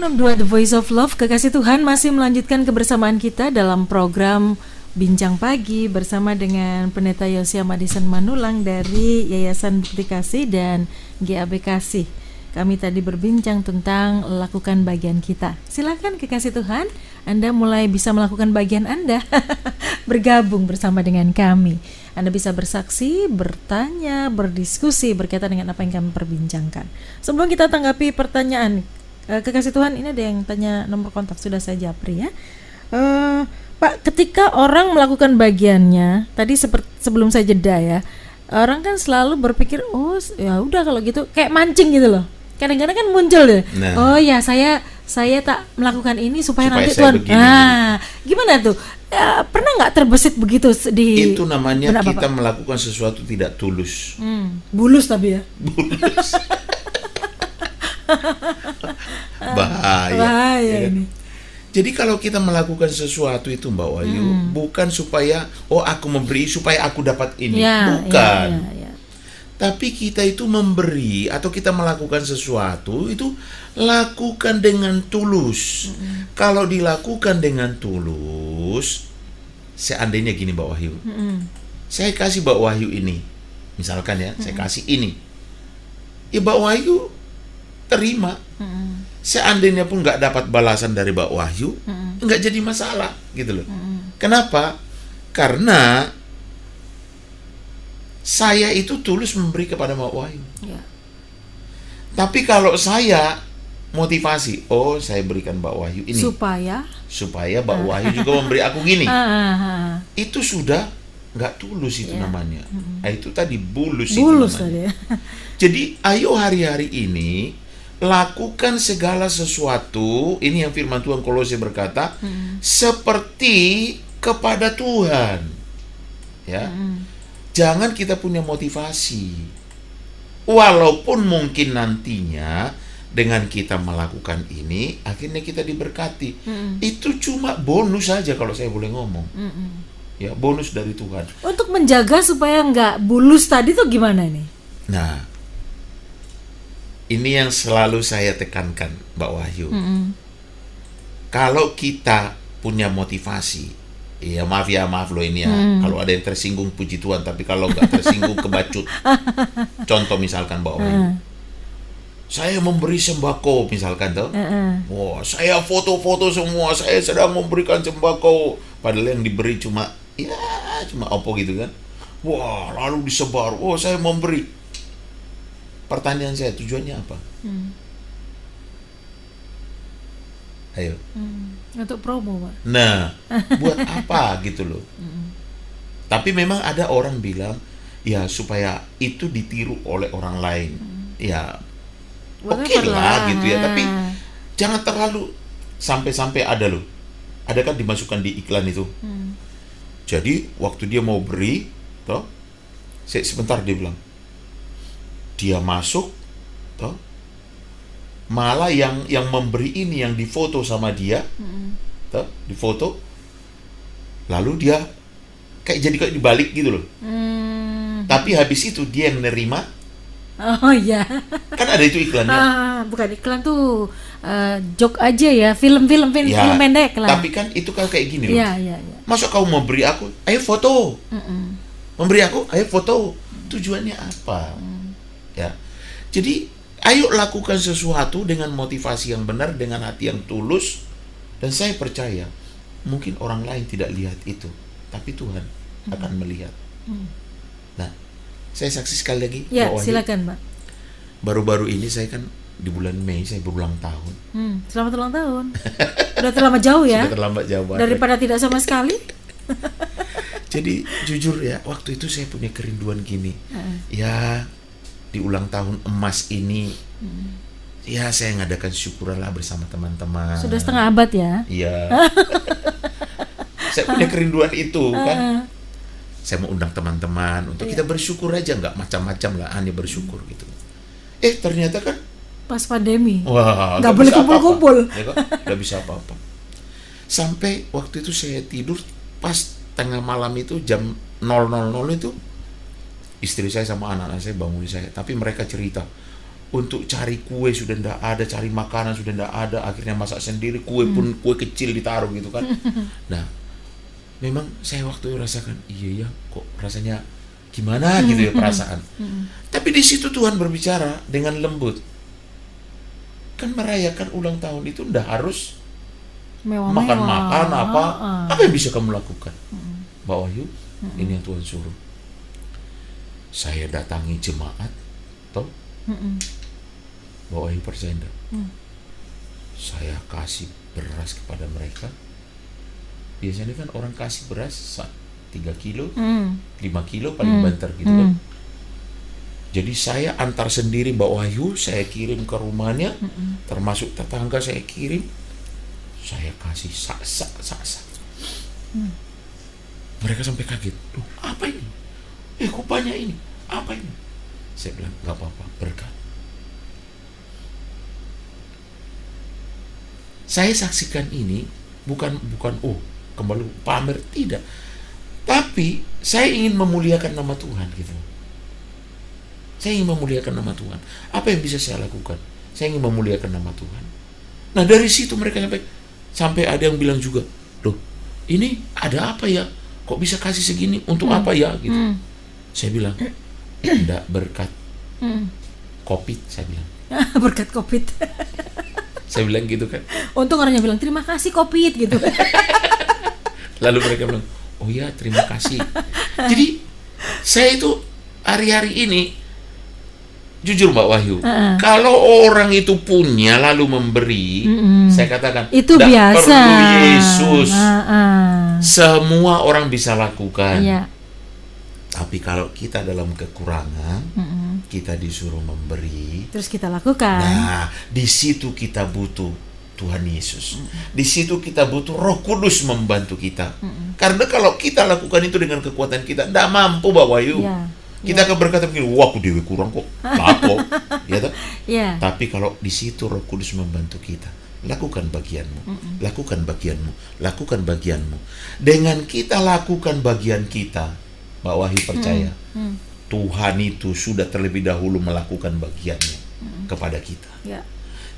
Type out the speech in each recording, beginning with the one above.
106.2 The Voice of Love, kekasih Tuhan, masih melanjutkan kebersamaan kita dalam program Bincang Pagi bersama dengan Pendeta Yosia Madison Manulang dari Yayasan Bukti Kasih dan GAB Kasih. Kami tadi berbincang tentang lakukan bagian kita. Silakan kekasih Tuhan, Anda mulai bisa melakukan bagian Anda. Bergabung bersama dengan kami. Anda bisa bersaksi, bertanya, berdiskusi berkaitan dengan apa yang kami perbincangkan. Sebelum kita tanggapi pertanyaan, kekasih Tuhan, ini ada yang tanya nomor kontak, sudah saya japri ya. Pak, ketika orang melakukan bagiannya, tadi sebelum saya jeda ya, orang kan selalu berpikir, oh ya udah kalau gitu, kayak mancing gitu loh. Kadang-kadang kan muncul deh, oh ya saya tak melakukan ini supaya nanti Tuhan. Nah, gimana tuh? Pernah nggak terbesit begitu di? Itu namanya kita melakukan sesuatu tidak tulus. Bulus tapi ya. Bulus. Bahaya ya kan? Ini. Jadi kalau kita melakukan sesuatu itu Mbak Wahyu, bukan supaya aku memberi supaya aku dapat ini, bukan. Tapi kita itu memberi atau kita melakukan sesuatu itu lakukan dengan tulus. Kalau dilakukan dengan tulus, seandainya gini Mbak Wahyu, saya kasih Mbak Wahyu ini, misalkan ya, saya kasih ini, ya Mbak Wahyu terima. Seandainya pun nggak dapat balasan dari Mbak Wahyu, nggak jadi masalah gitu loh. Kenapa? Karena saya itu tulus memberi kepada Mbak Wahyu. Tapi kalau saya motivasi, saya berikan Mbak Wahyu ini supaya Mbak Wahyu juga memberi aku gini, itu sudah nggak tulus itu namanya. Itu tadi bulus itu namanya. Jadi ayo hari-hari ini lakukan segala sesuatu, ini yang firman Tuhan Kolose berkata, seperti kepada Tuhan. Ya. Jangan kita punya motivasi. Walaupun mungkin nantinya dengan kita melakukan ini, akhirnya kita diberkati. Itu cuma bonus saja kalau saya boleh ngomong. Ya, bonus dari Tuhan. Untuk menjaga supaya nggak bulus tadi tuh gimana nih? Nah, ini yang selalu saya tekankan, Mbak Wahyu. Kalau kita punya motivasi, maaf loh ini ya. Kalau ada yang tersinggung puji Tuhan, tapi kalau nggak tersinggung kebacut. Contoh misalkan Mbak Wahyu, saya memberi sembako misalkan tuh. Saya foto-foto semua, saya sedang memberikan sembako. Padahal yang diberi cuma apa gitu kan. Lalu disebar, saya memberi. Pertanyaan saya, tujuannya apa? Ayo. Untuk promo, Pak. Nah, buat apa gitu loh. Tapi memang ada orang bilang, ya supaya itu ditiru oleh orang lain. Ya, oke lah gitu ya. Tapi jangan terlalu sampai ada loh. Ada kan dimasukkan di iklan itu. Jadi waktu dia mau beri, sebentar dia bilang, dia masuk, malah yang memberi ini yang difoto sama dia, difoto, lalu dia kayak dibalik gitu loh. Tapi habis itu dia yang nerima. Oh iya. Kan ada itu iklannya. Bukan iklan tuh, joke aja ya, film pendek lah. Tapi kan itu kan kayak gini loh. Iya. Masa kamu memberi aku, ayo foto. Memberi aku, ayo foto. Tujuannya apa? Ya, jadi ayo lakukan sesuatu dengan motivasi yang benar, dengan hati yang tulus, dan saya percaya mungkin orang lain tidak lihat itu, tapi Tuhan akan melihat. Nah, saya saksi sekali lagi. Ya, silakan Pak. Baru-baru ini saya kan di bulan Mei saya berulang tahun. Selamat ulang tahun. Udah terlambat jauh ya? Sudah terlambat jauh banget. Daripada tidak sama sekali. Jadi jujur ya, waktu itu saya punya kerinduan gini. Ya, di ulang tahun emas ini, ya saya ngadakan syukuran lah bersama teman-teman. Sudah setengah abad ya? Iya. Saya punya kerinduan itu kan. Saya mau undang teman-teman untuk kita bersyukur aja, nggak macam-macam lah, hanya bersyukur gitu. Ternyata kan pas pandemi. Wah, nggak boleh kumpul-kumpul. Ya kan? Nggak bisa apa-apa. Sampai waktu itu saya tidur pas tengah malam itu jam 0.00 itu, istri saya sama anak-anak saya bangunin saya, tapi mereka cerita, untuk cari kue sudah ndak ada, cari makanan sudah ndak ada, akhirnya masak sendiri, kue pun kue kecil ditaruh gitu kan. Nah, memang saya waktu itu rasakan, iya ya, kok rasanya gimana gitu ya perasaan. Tapi di situ Tuhan berbicara dengan lembut. Kan merayakan ulang tahun itu ndak harus makan-makan apa yang bisa kamu lakukan. Mbak Wahyu, ini yang Tuhan suruh. Saya datangi jemaat, toh. Mbak Wahyu percaya enggak? Saya kasih beras kepada mereka. Biasanya kan orang kasih beras 3 kilo, 5 kilo paling banter gitu kan. Jadi saya antar sendiri Mbak Wahyu, saya kirim ke rumahnya, termasuk tetangga saya kirim, saya kasih sak. Mereka sampai kaget, tuh apa ini? Kok banyak ini? Apa ini? Saya bilang, gak apa-apa, berkat. Saya saksikan ini bukan kembali pamer, tidak. Tapi saya ingin memuliakan nama Tuhan gitu. Saya ingin memuliakan nama Tuhan. Apa yang bisa saya lakukan? Saya ingin memuliakan nama Tuhan. Nah, dari situ mereka sampai ada yang bilang juga, loh, ini ada apa ya? Kok bisa kasih segini? Untuk apa ya? Gitu. Saya bilang, enggak, berkat COVID, saya bilang. Berkat COVID. Saya bilang gitu kan. Untung orangnya bilang, terima kasih COVID gitu. Lalu mereka bilang, oh ya, terima kasih. Jadi saya itu hari-hari ini jujur Mbak Wahyu, kalau orang itu punya lalu memberi, saya katakan itu biasa. Perlu Yesus. Semua orang bisa lakukan. Iya. Tapi kalau kita dalam kekurangan, kita disuruh memberi, terus kita lakukan. Nah, di situ kita butuh Tuhan Yesus. Di situ kita butuh Roh Kudus membantu kita. Karena kalau kita lakukan itu dengan kekuatan kita, tidak mampu Mbak Wahyu. Ya, kita akan berkata begini, wah aku dewe kurang kok, lapo, ya toh? Ya. Tapi kalau di situ Roh Kudus membantu kita, lakukan bagianmu, lakukan bagianmu, lakukan bagianmu. Dengan kita lakukan bagian kita, Mbak Wahyu percaya, Tuhan itu sudah terlebih dahulu melakukan bagiannya kepada kita. Ya.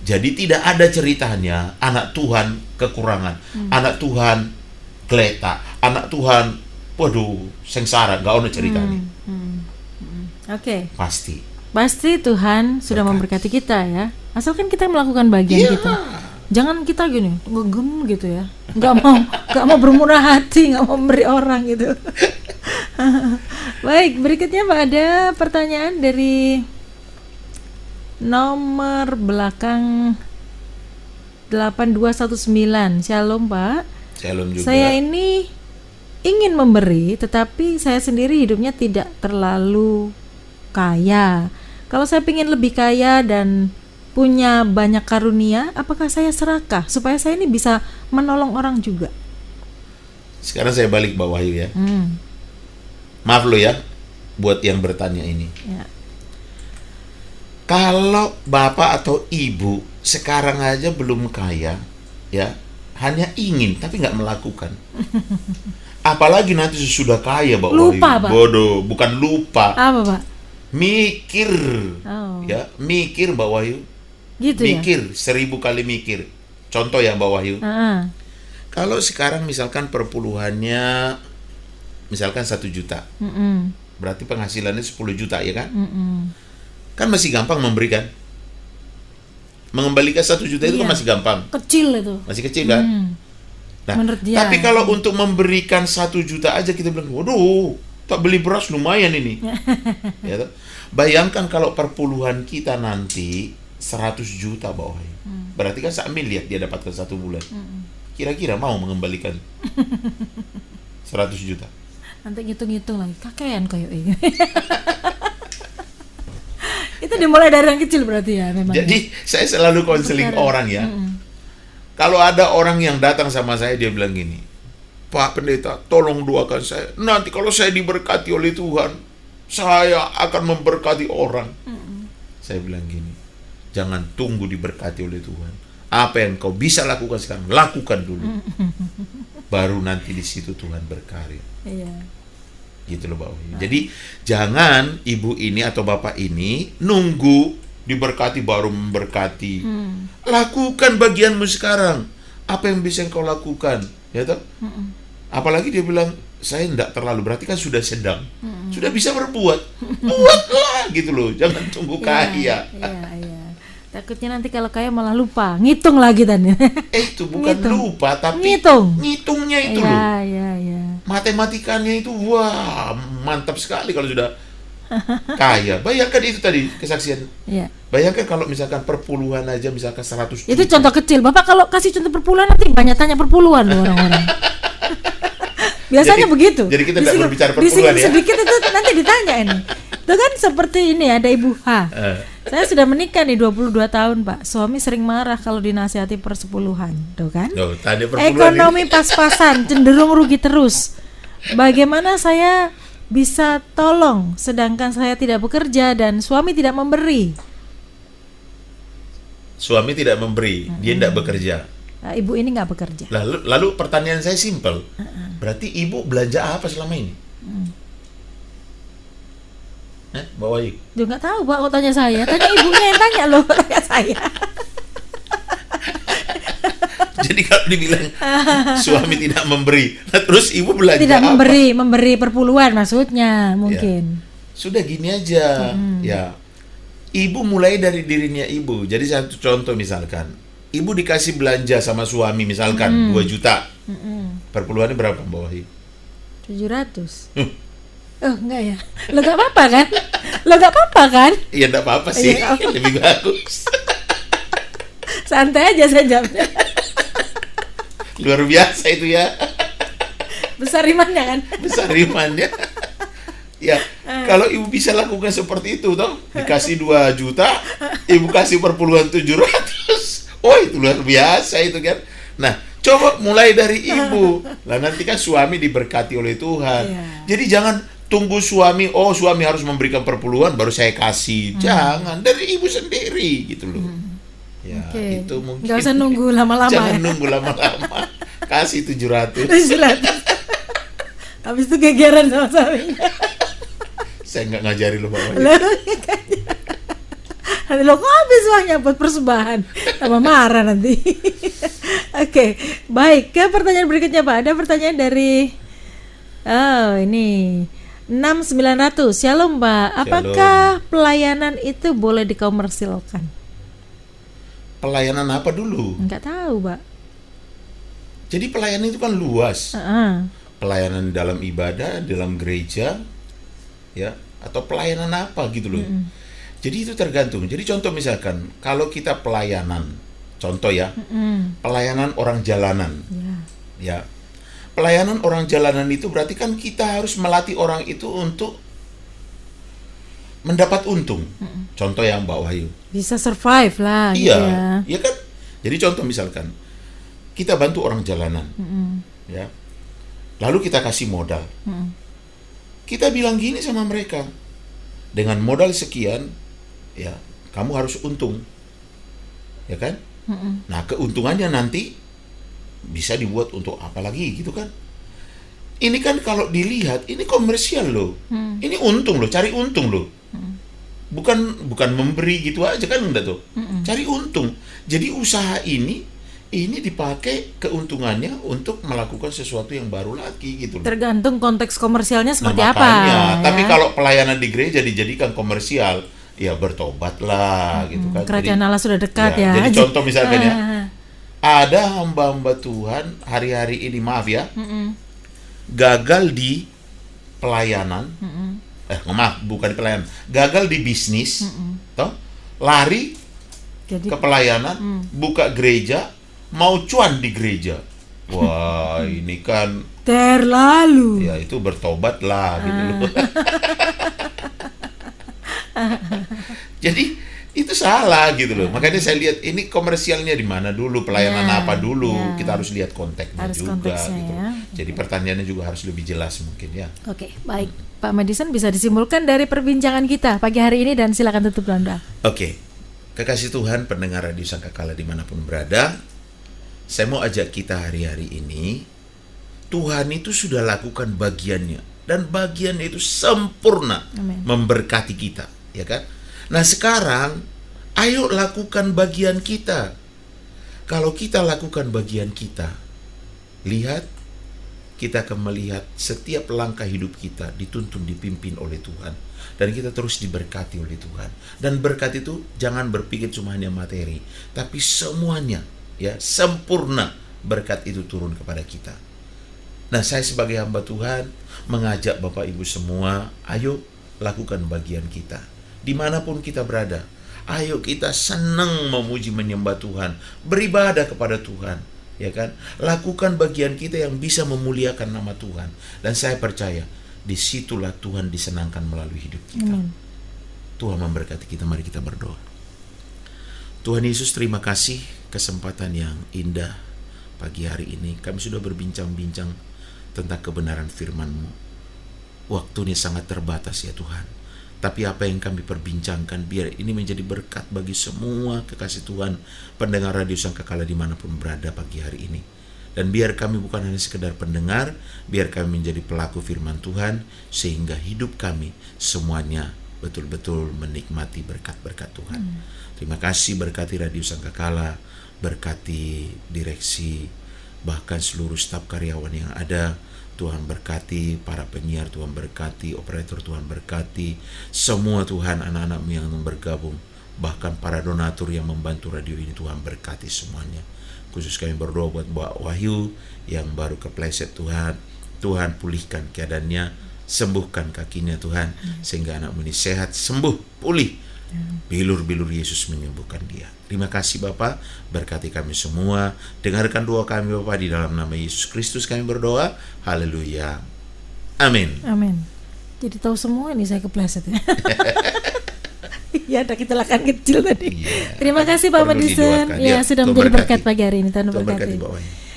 Jadi tidak ada ceritanya anak Tuhan kekurangan, anak Tuhan geletak, anak Tuhan, waduh, sengsara, gak ada ceritanya. Oke. Pasti Tuhan sudah memberkati kita ya. Asalkan kita melakukan bagian kita. Jangan kita gini, ngegem gitu ya. Gak mau bermurah hati, gak mau memberi orang gitu. Baik, berikutnya Pak, ada pertanyaan dari nomor belakang 8219. Shalom Pak. Shalom juga. Saya ini ingin memberi, tetapi saya sendiri hidupnya tidak terlalu kaya. Kalau saya ingin lebih kaya dan punya banyak karunia, apakah saya serakah supaya saya ini bisa menolong orang juga? Sekarang saya balik Mbak Wahyu ya. Maaf lo ya, buat yang bertanya ini. Ya. Kalau bapak atau ibu sekarang aja belum kaya, ya, hanya ingin tapi nggak melakukan. Apalagi nanti sudah kaya, Mbak Wahyu. Lupa, Pak. Bodoh, bukan lupa. Apa, Pak? Mikir, ya, mikir Mbak Wahyu. Gitu mikir, ya? 1000 kali mikir. Contoh ya Mbak Wahyu. Kalau sekarang misalkan perpuluhannya misalkan 1 juta, berarti penghasilannya 10 juta ya kan? Kan masih gampang memberikan. Mengembalikan 1 juta itu kan masih gampang. Kecil itu. Masih kecil kan? Nah, tapi kalau untuk memberikan 1 juta aja kita bilang, waduh, tak beli beras lumayan ini. Ya, bayangkan kalau perpuluhan kita nanti 100 juta bawah. Berarti kan 1 miliar dia dapatkan 1 bulan. Kira-kira mau mengembalikan 100 juta? Nanti ngitung-ngitung lagi, kakean kayak ini. Itu dimulai dari yang kecil berarti ya memang. Jadi saya selalu konseling orang ya. Kalau ada orang yang datang sama saya, dia bilang gini, Pak Pendeta, tolong doakan saya. Nanti kalau saya diberkati oleh Tuhan, saya akan memberkati orang. Saya bilang gini, jangan tunggu diberkati oleh Tuhan. Apa yang kau bisa lakukan sekarang, lakukan dulu. Baru nanti di situ Tuhan berkarya. Iya. Gitu loh Mbak Wahyu. Jadi jangan ibu ini atau bapak ini nunggu diberkati baru memberkati. Lakukan bagianmu sekarang. Apa yang bisa engkau lakukan? Ya toh? Apalagi dia bilang, saya tidak terlalu, berarti kan sudah sedang. Sudah bisa berbuat. Buatlah gitu loh. Jangan tunggu kaya. Iya. Takutnya nanti kalau kaya malah lupa. Ngitung lagi dan. Itu bukan lupa, tapi ngitungnya itu loh. Iya. Matematikanya itu, wah, mantap sekali kalau sudah kaya. Bayangkan itu tadi kesaksian. Bayangkan kalau misalkan perpuluhan aja misalkan 100 juta. Itu contoh kecil. Bapak kalau kasih contoh perpuluhan nanti banyak tanya perpuluhan loh orang-orang. Biasanya begitu. Jadi kita tidak berbicara perpuluhan ya. Sedikit itu nanti ditanya ini. Itu kan seperti ini, ada Ibu H. Saya sudah menikah nih 22 tahun, Pak. Suami sering marah kalau dinasihati persepuluhan, tuh kan? Ekonomi pas-pasan, cenderung rugi terus. Bagaimana saya bisa tolong sedangkan saya tidak bekerja dan suami tidak memberi? Suami tidak memberi, dia tidak bekerja. Nah, ibu ini nggak bekerja. Lalu pertanyaan saya simpel. Berarti ibu belanja apa selama ini? Mbak Wahyu? Juga nggak tahu, Pak. Kok tanya saya? Tanya ibunya yang tanya loh, tanya saya. Jadi kalau dibilang suami tidak memberi, terus ibu belanja tidak apa? memberi perpuluhan maksudnya mungkin. Ya. Sudah gini aja, ya. Ibu mulai dari dirinya ibu. Jadi satu contoh misalkan, ibu dikasih belanja sama suami misalkan 2 juta. Perpuluhannya berapa, Mbak Wahyu? 700. Oh enggak ya? Lo gak apa-apa kan? Iya enggak apa-apa sih, lebih bagus. Santai aja saya jawabnya. Luar biasa itu ya. Besar imannya kan? Besar imannya. Ya, kalau ibu bisa lakukan seperti itu toh, dikasih 2 juta, ibu kasih perpuluhan 700. Oh, itu luar biasa itu kan. Nah, coba mulai dari ibu. Lah nanti kan suami diberkati oleh Tuhan. Jadi jangan tunggu suami harus memberikan perpuluhan baru saya kasih. Jangan, dari ibu sendiri gitu loh. Ya, itu mungkin. Gak usah nunggu lama-lama. Jangan nunggu lama-lama. Kasih 700. Habis itu gegeran sama suaminya. Saya nggak ngajari lo, Pak. Nanti lo kok habis uangnya buat persembahan, tambah marah nanti. Oke, baik. Ke pertanyaan berikutnya, Pak. Ada pertanyaan dari ini 6900. Shalom, Pak. Apakah pelayanan itu boleh dikomersilkan? Pelayanan apa dulu? Enggak tahu, Pak. Jadi pelayanan itu kan luas. Pelayanan dalam ibadah, dalam gereja, ya, atau pelayanan apa gitu loh. Jadi itu tergantung. Jadi contoh misalkan, kalau kita pelayanan, contoh ya, pelayanan orang jalanan, ya, pelayanan orang jalanan itu berarti kan kita harus melatih orang itu untuk mendapat untung. Contoh yang Mbak Wahyu. Bisa survive lah. Iya, iya kan. Jadi contoh misalkan, kita bantu orang jalanan, ya, lalu kita kasih modal. Kita bilang gini sama mereka, dengan modal sekian, ya, kamu harus untung, ya kan? Nah, keuntungannya nanti bisa dibuat untuk apa lagi, gitu kan? Ini kan kalau dilihat, ini komersial loh, ini untung loh, cari untung loh, bukan memberi gitu aja kan, enggak tuh, cari untung. Jadi usaha ini dipakai keuntungannya untuk melakukan sesuatu yang baru lagi gitu loh. Tergantung konteks komersialnya seperti apa. Tapi kalau pelayanan di gereja dijadikan komersial, ya bertobatlah gitu kan. Kerajaan Allah sudah dekat ya. Jadi contoh misalkan ya, ada hamba-hamba Tuhan hari-hari ini, maaf ya, gagal di pelayanan, maaf, bukan di pelayanan, gagal di bisnis, toh, lari ke pelayanan, buka gereja, mau cuan di gereja. Wah, ini kan terlalu. Ya, itu bertobatlah gitu loh. Jadi itu salah gitu loh. Makanya saya lihat ini komersialnya di mana dulu, pelayanan apa dulu. Kita harus lihat konteksnya juga gitu. Ya. Jadi pertanyaannya juga harus lebih jelas mungkin ya. Oke, baik. Pak Madison, bisa disimpulkan dari perbincangan kita pagi hari ini dan silakan tutup doa. Oke. Kekasih Tuhan, pendengar Radio Sangkakala dimanapun berada, saya mau ajak kita hari-hari ini, Tuhan itu sudah lakukan bagiannya, dan bagiannya itu sempurna. Amen. Memberkati kita, ya kan? Nah sekarang Ayo lakukan bagian kita. Kalau kita lakukan bagian kita, lihat, kita akan melihat setiap langkah hidup kita dituntun, dipimpin oleh Tuhan. Dan kita terus diberkati oleh Tuhan. Dan berkat itu jangan berpikir cuma hanya materi, tapi semuanya, ya, sempurna berkat itu turun kepada kita. Nah, saya sebagai hamba Tuhan mengajak Bapak Ibu semua, ayo lakukan bagian kita. Dimanapun kita berada, ayo kita senang memuji menyembah Tuhan, beribadah kepada Tuhan, ya kan? Lakukan bagian kita yang bisa memuliakan nama Tuhan. Dan saya percaya, disitulah Tuhan disenangkan melalui hidup kita. Tuhan memberkati kita. Mari kita berdoa. Tuhan Yesus, terima kasih kesempatan yang indah pagi hari ini. Kami sudah berbincang-bincang tentang kebenaran firman-Mu. Waktunya sangat terbatas ya Tuhan. Tapi apa yang kami perbincangkan, biar ini menjadi berkat bagi semua kekasih Tuhan, pendengar Radio Sangkakala dimanapun berada pagi hari ini. Dan biar kami bukan hanya sekedar pendengar, biar kami menjadi pelaku firman Tuhan, sehingga hidup kami semuanya betul-betul menikmati berkat-berkat Tuhan. Terima kasih, berkati Radio Sangkakala, berkati direksi, bahkan seluruh staf karyawan yang ada. Tuhan berkati para penyiar, Tuhan berkati operator, Tuhan berkati semua Tuhan anak-anak-Mu yang bergabung, bahkan para donatur yang membantu radio ini. Tuhan berkati semuanya. Khusus kami berdoa buat Mbak Wahyu yang baru kepleset Tuhan. Tuhan pulihkan keadaannya, sembuhkan kakinya Tuhan, sehingga anak-Mu ini sehat, sembuh, pulih. Bilur-bilur Yesus menyembuhkan dia. Terima kasih Bapak, berkati kami semua. Dengarkan doa kami Bapak, di dalam nama Yesus Kristus kami berdoa. Haleluya. Amin. Amin. Jadi tahu semua ini saya kepleset ya. Ya, ada kecelakaan kecil tadi. Ya, terima kasih Pak Madison ya, sudah menjadi berkat pagi hari ini. Tuhan berkati.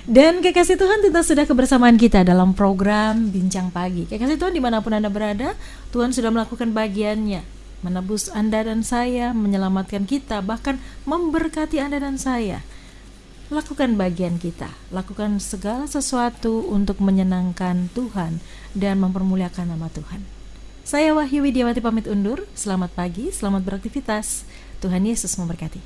Dan kekasih Tuhan, kita sudah kebersamaan kita dalam program Bincang Pagi. Kekasih Tuhan, dimanapun Anda berada, Tuhan sudah melakukan bagiannya, menebus Anda dan saya, menyelamatkan kita, bahkan memberkati Anda dan saya. Lakukan bagian kita, lakukan segala sesuatu untuk menyenangkan Tuhan dan mempermuliakan nama Tuhan. Saya Wahyu Widiawati pamit undur. Selamat pagi, selamat beraktivitas. Tuhan Yesus memberkati.